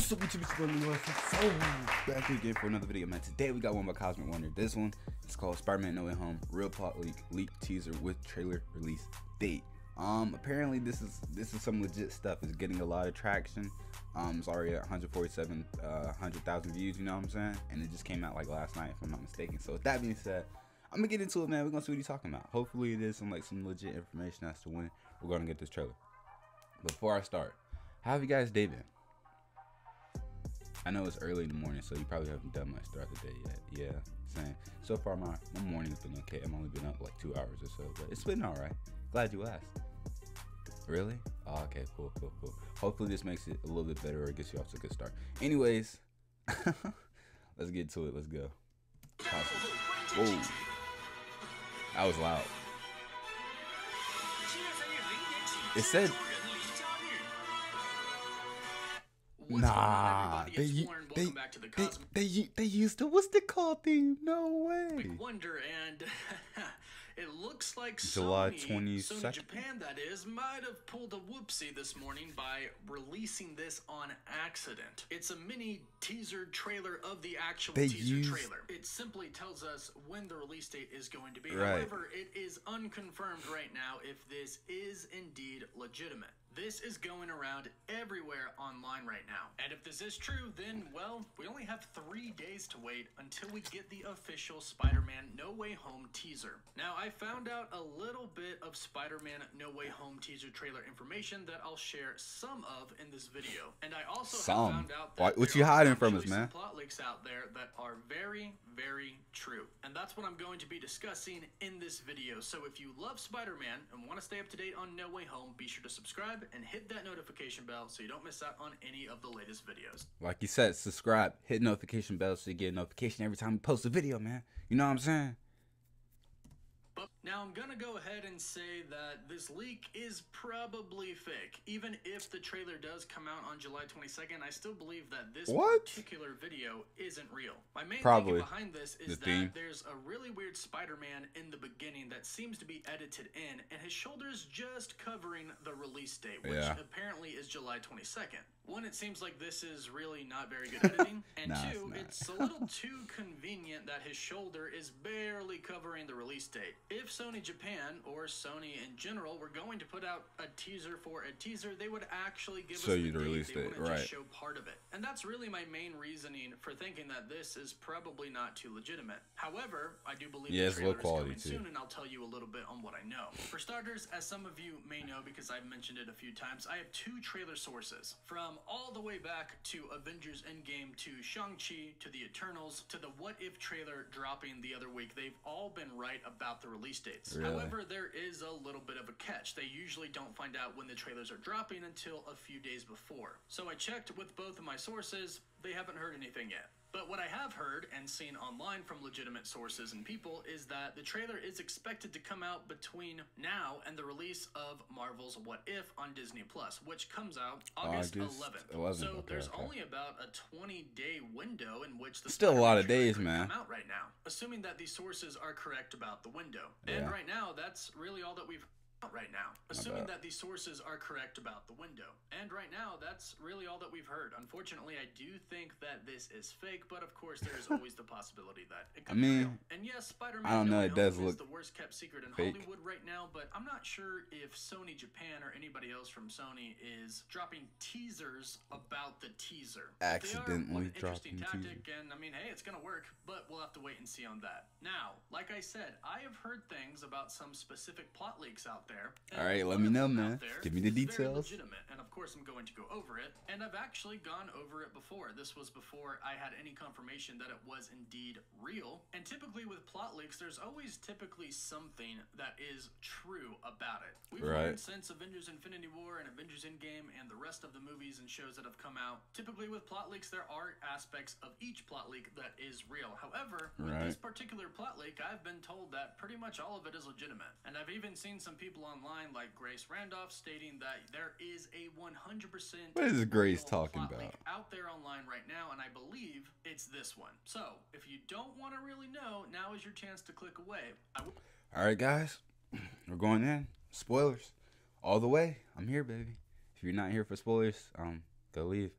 What's up, YouTube? So back here again for another video, man. Today we got one by Cosmic Wonder. This one is called Spider-Man No Way Home. Real plot leak teaser with trailer release date. Apparently this is some legit stuff. It's getting a lot of traction. It's already at 100,000 views. You know what I'm saying? And it just came out like last night, if I'm not mistaken. So with that being said, I'm gonna get into it, man. We're gonna see what he's talking about. Hopefully it is some legit information as to when we're gonna get this trailer. Before I start, how have you guys' day been? I know it's early in the morning, so you probably haven't done much throughout the day yet. Yeah, same. So far, my morning's been okay. I've only been up like 2 hours or so, but it's been all right. Glad you asked. Really? Oh, okay, cool. Hopefully this makes it a little bit better or it gets you off to a good start. Anyways, let's get to it. Let's go. Whoa. That was loud. It said... Nah, they used the what's the call theme? No way. Wonder, and it looks like July Sony 22nd. Japan, that is, might have pulled a whoopsie this morning by releasing this on accident. It's a mini teaser trailer of the actual teaser trailer. It simply tells us when the release date is going to be. Right. However, it is unconfirmed right now if this is indeed legitimate. This is going around everywhere online right now. And if this is true, then, well, we only have 3 days to wait until we get the official Spider-Man No Way Home teaser. Now, I found out a little bit of Spider-Man No Way Home teaser trailer information that I'll share some of in this video. And I also have found out that what you hiding from us, man? Plot leaks out there that are very, very true. And that's what I'm going to be discussing in this video. So if you love Spider-Man and want to stay up to date on No Way Home, be sure to subscribe and hit that notification bell so you don't miss out on any of the latest videos. Like you said, subscribe, hit notification bell so you get a notification every time we post a video, man. You know what I'm saying? But now I'm gonna go ahead and say that this leak is probably fake. Even if the trailer does come out on July 22nd, I still believe that this particular video isn't real. My main thinking behind this is that there's a really weird Spider-Man in the beginning that seems to be edited in, and his shoulder's just covering the release date, which apparently is July 22nd. One, it seems like this is really not very good editing, and two, it's a little too convenient that his shoulder is barely covering the release date. If Sony Japan, or Sony in general, were going to put out a teaser for a teaser, they would actually give us the release date, they wouldn't just show part of it. And that's really my main reasoning for thinking that this is probably not too legitimate. However, I do believe the trailer is coming soon, and I'll tell you a little bit on what I know. For starters, as some of you may know because I've mentioned it a few times, I have 2 trailer sources. From all the way back to Avengers Endgame, to Shang-Chi, to the Eternals, to the What If trailer dropping the other week, they've all been right about the release dates. Really? However, there is a little bit of a catch. They usually don't find out when the trailers are dropping until a few days before. So I checked with both of my sources. They haven't heard anything yet. But what I have heard and seen online from legitimate sources and people is that the trailer is expected to come out between now and the release of Marvel's What If on Disney+, which comes out August 11th. So there's only about a 20-day window in which the still a lot of days, man. Come out right now, assuming that these sources are correct about the window. And right now, that's really all that we've right now, assuming that these sources are correct about the window. And right now, that's really all that we've heard. Unfortunately, I do think that this is fake, but of course, there is always the possibility that it could be real. And yes, Spider-Man I don't know, it does look the worst kept secret in fake. Hollywood right now, but I'm not sure if Sony Japan or anybody else from Sony is dropping teasers about the teaser. Accidentally dropping tactic, and I mean, hey, it's gonna work, but we'll have to wait and see on that. Now, like I said, I have heard things about some specific plot leaks out there. All right, let me know, man. Give me the details. Legitimate, and of course I'm going to go over it. And I've actually gone over it before. This was before I had any confirmation that it was indeed real. And typically with plot leaks, there's always typically something that is true about it. We've learned since Avengers Infinity War and Avengers Endgame and the rest of the movies and shows that have come out. Typically with plot leaks, there are aspects of each plot leak that is real. However, with this particular plot leak, I've been told that pretty much all of it is legitimate. And I've even seen some people online like Grace Randolph stating that there is a 100% what is Grace talking about out there online right now, and I believe it's this one. So if you don't want to really know, now is your chance to click away. All right, guys, we're going in. Spoilers all the way. I'm here, baby. If you're not here for spoilers, go leave.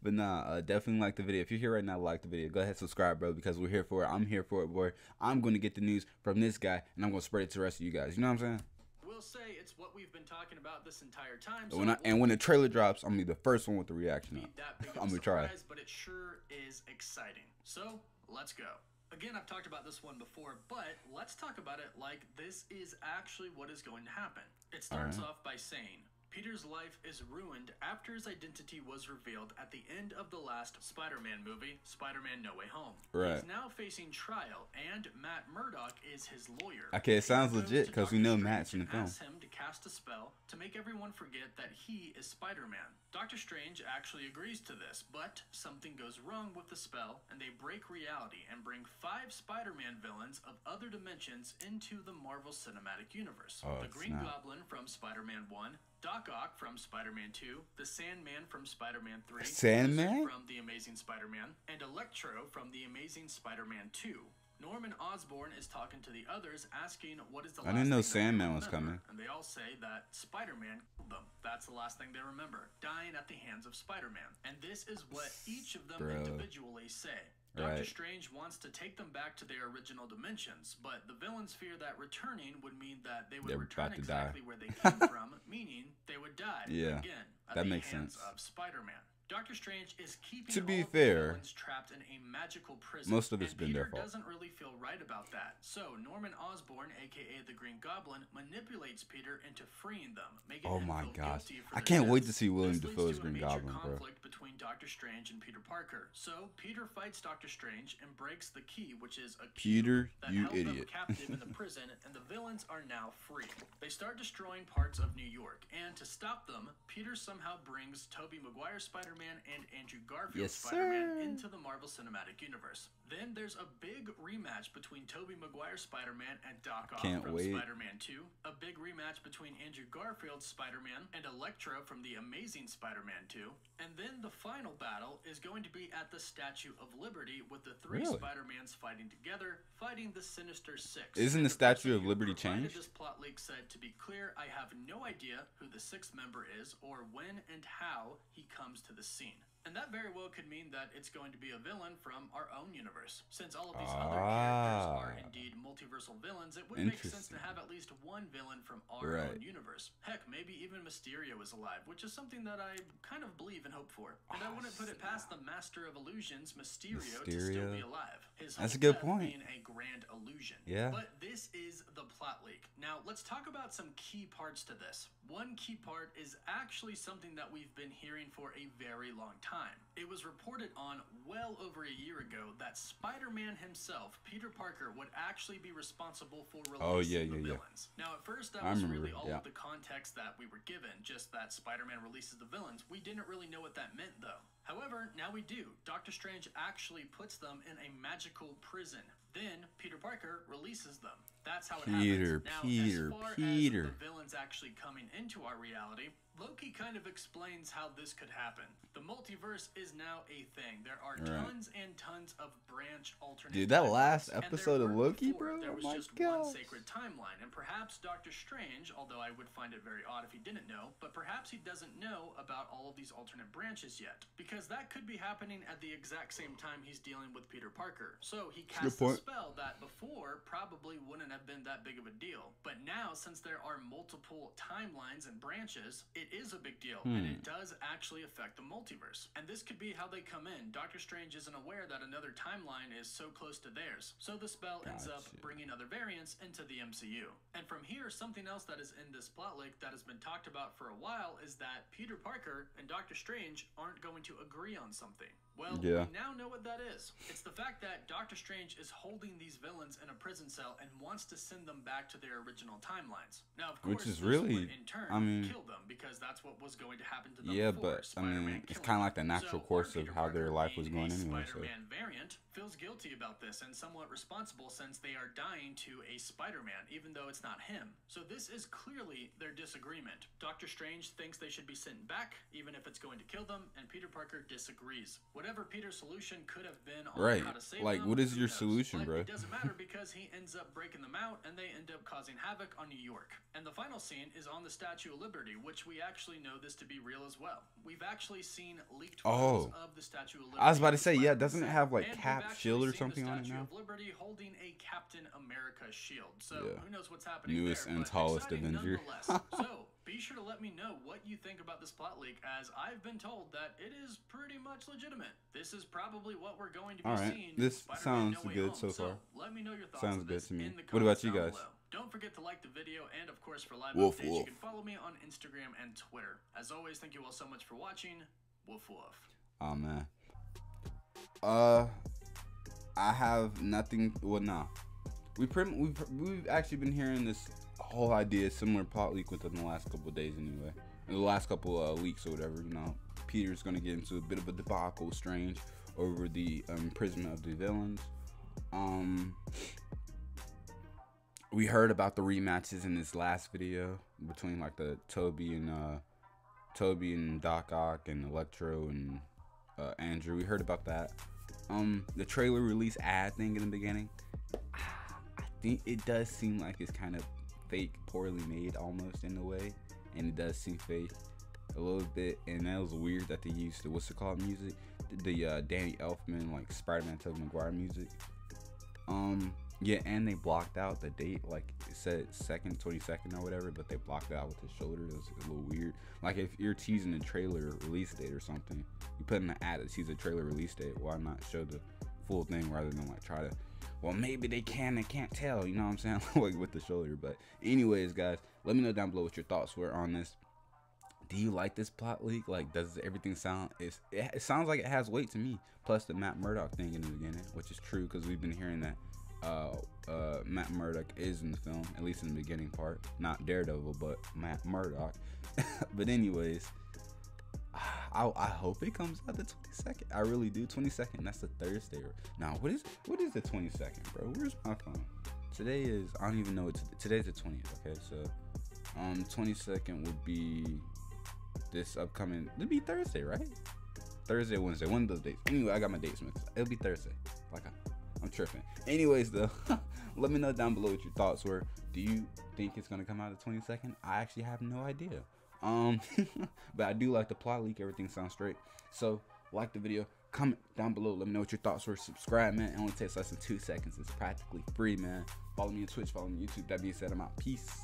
But nah, definitely like the video. If you're here right now, like the video. Go ahead, subscribe, bro, because we're here for it. I'm here for it, boy. I'm going to get the news from this guy, and I'm going to spread it to the rest of you guys. You know what I'm saying? We'll say it's what we've been talking about this entire time. So when the trailer drops, I'm going to be the first one with the reaction. I'm going to try. But it sure is exciting. So let's go. Again, I've talked about this one before, but let's talk about it like this is actually what is going to happen. It starts off by saying, Peter's life is ruined after his identity was revealed at the end of the last Spider-Man movie, Spider-Man No Way Home. Right. He's now facing trial, and Matt Murdock is his lawyer. Okay, it sounds legit because we know Matt's in the film. Asks him to cast a spell to make everyone forget that he is Spider-Man. Doctor Strange actually agrees to this, but something goes wrong with the spell, and they break reality and bring 5 Spider-Man villains of other dimensions into the Marvel Cinematic Universe. The Green Goblin from Spider-Man 1, Doc Ock from Spider-Man 2, the Sandman from Spider-Man 3, Sandman from The Amazing Spider-Man, and Electro from The Amazing Spider-Man 2. Norman Osborn is talking to the others, asking what is the last thing I didn't know Sandman was coming. And they all say that Spider-Man killed them. That's the last thing they remember, dying at the hands of Spider-Man. And this is what each of them individually say. Doctor Strange wants to take them back to their original dimensions, but the villains fear that returning would mean that they would return exactly where they came from, meaning they would die again at the hands of Spider-Man. Doctor Strange is keeping all the villains trapped in a magical prison. Most of it's been their fault. Peter doesn't really feel right about that. So Norman Osborn, aka the Green Goblin, manipulates Peter into freeing them, making him feel guilty for I can't wait to see William Dafoe as Green Goblin, bro. Conflict between Doctor Strange and Peter Parker. So Peter fights Doctor Strange and breaks the key, which is a cube that held them captive in the prison, and the villains are now free. They start destroying parts of New York, and to stop them, Peter somehow brings Tobey Maguire Spider-Man and Andrew Garfield Spider-Man into the Marvel Cinematic Universe. Then there's a big rematch between Tobey Maguire Spider-Man and Doc Ock from Spider-Man 2, a big rematch between Andrew Garfield's Spider-Man and Electro from The Amazing Spider-Man 2, and then the final battle is going to be at the Statue of Liberty with the 3 Spider-Mans fighting together, fighting the Sinister Six. Isn't the Statue of Liberty changed? This plot leak said, to be clear, I have no idea who the 6th member is or when and how he comes to the scene. And that very well could mean that it's going to be a villain from our own universe. Since all of these other characters are indeed multiversal villains, it would make sense to have at least one villain from our own universe. Heck, maybe even Mysterio is alive, which is something that I kind of believe and hope for. And I wouldn't put it past the Master of Illusions, Mysterio, to still be alive. His whole That's a good point. Being a grand illusion. Yeah. But this is the plot leak. Now, let's talk about some key parts to this. One key part is actually something that we've been hearing for a very long time. It was reported on well over a year ago that Spider-Man himself, Peter Parker, would actually be responsible for releasing the villains. Now, at first, that was really all of the context that we were given, just that Spider-Man releases the villains. We didn't really know what that meant, though. However, now we do. Doctor Strange actually puts them in a magical prison. Then Peter Parker releases them. That's how it happens. Now, as far as the villains actually coming into our reality, Loki kind of explains how this could happen. The multiverse is now a thing. There are tons and tons of branch alternate Dude, that last episode of Loki, bro, there was just one sacred timeline. And perhaps Doctor Strange, although I would find it very odd if he didn't know, but perhaps he doesn't know about all of these alternate branches yet. Because that could be happening at the exact same time he's dealing with Peter Parker. So he casts a spell that before probably wouldn't have been that big of a deal. But now, since there are multiple timelines and branches, it is a big deal, and it does actually affect the multiverse. And this could be how they come in. Doctor Strange isn't aware that another timeline is so close to theirs, so the spell ends up bringing other variants into the MCU. And from here, something else that is in this plot leak that has been talked about for a while is that Peter Parker and Doctor Strange aren't going to agree on something. Well, we now know what that is. It's the fact that Doctor Strange is holding these villains in a prison cell and wants to send them back to their original timelines. Now, of course, this would in turn kill them, because that's what was going to happen to them before Spider-Man it's kind of like the natural course of how their life was going anyway. Spider-Man variant feels guilty about this and somewhat responsible, since they are dying to a Spider-Man, even though it's not him. So this is clearly their disagreement. Doctor Strange thinks they should be sent back, even if it's going to kill them, and Peter Parker disagrees. Whatever Peter's solution could have been on how to save them, what is your solution, bro? It doesn't matter, because he ends up breaking them out, and they end up causing havoc on New York. And the final scene is on the Statue of Liberty, which we actually know this to be real as well. We've actually seen leaked photos of the the Statue of Liberty. I was about to say, yeah, doesn't it have like Cap shield or something on it now? Of Liberty holding a Captain America shield. So who knows what's happening Newest there, and tallest Avenger. So be sure to let me know what you think about this plot leak, as I've been told that it is pretty much legitimate. This is probably what we're going to be seeing. This sounds good so far. Let me know your thoughts. Sounds good to me. What about you guys? Don't forget to like the video, and of course for live updates, you can follow me on Instagram and Twitter. As always, thank you all so much for watching. Woof woof. Oh man. I have nothing. Well, nah. We've actually been hearing this whole idea, similar plot leak within the last couple of days anyway. In the last couple of weeks or whatever, you know, Peter's gonna get into a bit of a debacle with Strange over the imprisonment of the villains. We heard about the rematches in this last video between like the Toby and Doc Ock and Electro and Andrew. We heard about that. The trailer release ad thing in the beginning, I think it does seem like it's kind of fake, poorly made almost in a way, and it does seem fake a little bit. And that was weird that they used the music, the Danny Elfman like Spider-Man Tobey Maguire music. Yeah, and they blocked out the date, like it said 22nd or whatever, but they blocked it out with his shoulder. It was a little weird. Like if you're teasing a trailer release date or something, you put in an ad that sees a trailer release date, why not show the full thing rather than like try to, well, maybe they can't tell, you know what I'm saying? Like with the shoulder. But anyways, guys, let me know down below what your thoughts were on this. Do you like this plot leak? Like, does everything sound, it sounds like it has weight to me. Plus the Matt Murdock thing in the beginning, which is true because we've been hearing that Matt Murdock is in the film, at least in the beginning part. Not Daredevil, but Matt Murdock. But anyways, I hope it comes out the 22nd. I really do. 22nd. That's the Thursday. Now, what is the 22nd, bro? Where's my phone? Today is, I don't even know what today's the 20th. Okay, so 22nd would be this upcoming. It'd be Thursday, right? Thursday, Wednesday, one of those days. Anyway, I got my dates mixed. It'll be Thursday. Like I'm tripping. Anyways, though, let me know down below what your thoughts were. Do you think it's gonna come out the 22nd? I actually have no idea. But I do like the plot leak. Everything sounds straight. So like the video, comment down below. Let me know what your thoughts were. Subscribe, man. It only takes less than 2 seconds. It's practically free, man. Follow me on Twitch. Follow me on YouTube. That being said, I'm out. Peace.